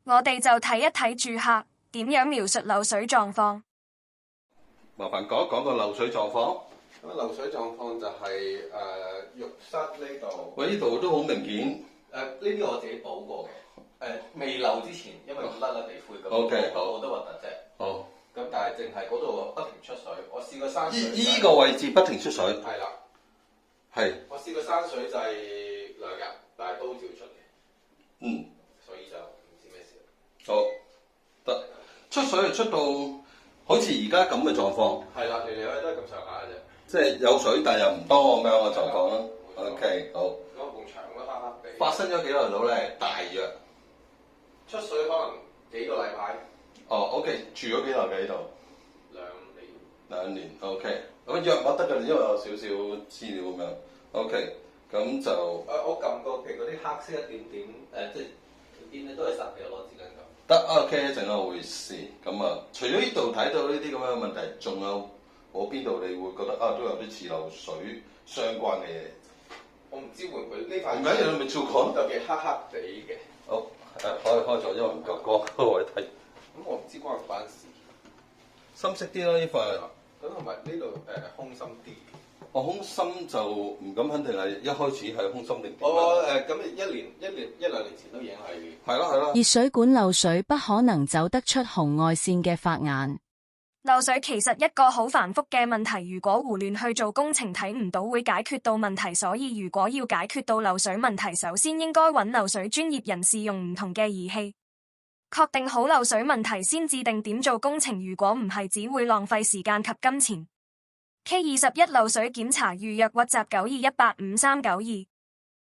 我哋就睇一睇住客點樣描述漏水狀況。麻煩講一講個漏水狀況。咁漏水狀況就係浴室呢度。喂，呢度都好明顯。呢啲我自己補過嘅。未漏之前，因為甩地灰咁，好嘅，好，冇得核突啫。好。咁但係淨係嗰度不停出水，我試過山水。依個位置不停出水。係啦。係。我試過山水就係2日，但係都照出嘅。嗯。所以就唔知咩事。好。得。出水係出到好似而家咁嘅狀況。係啦，嚟嚟去去都係咁上下嘅啫。即係有水，但係又唔多咁樣嘅狀況啦。OK， 好。嗰埲牆都黑黑地。發生咗幾耐到咧？大約出水可能幾個禮拜。哦 ，OK， 住咗幾耐嘅呢度？2年。2年 ，OK。咁約莫得㗎，因為有少少資料咁樣。OK， 咁就我撳過譬如嗰啲黑色一點點，即係條邊咧都係實嘅，攞紙巾撳。得 OK， 一陣我會試。咁啊，除咗呢度睇到呢啲咁樣嘅問題，仲有我邊度你會覺得都有啲似漏水相關嘅嘢？我唔知會唔會呢塊。唔緊要，你咪照講。特別黑黑地嘅。好，開咗，因為唔夠光嗰位睇。咁我唔知關唔關事。深色啲咯，呢塊。咁同埋呢度空心啲。空心就唔敢肯定係一開始係空心定點。咁一兩年前都已經係。係咯。熱水管漏水不可能走得出紅外線嘅法眼。漏水其實一個好繁複嘅問題，如果胡亂去做工程睇唔到會解決到問題，所以如果要解決到漏水問題，首先應該揾漏水專業人士用唔同嘅儀器，確定好漏水問題先至定點做工程，如果唔係只會浪費時間及金錢。K21 漏水檢查預約WhatsApp 92185392。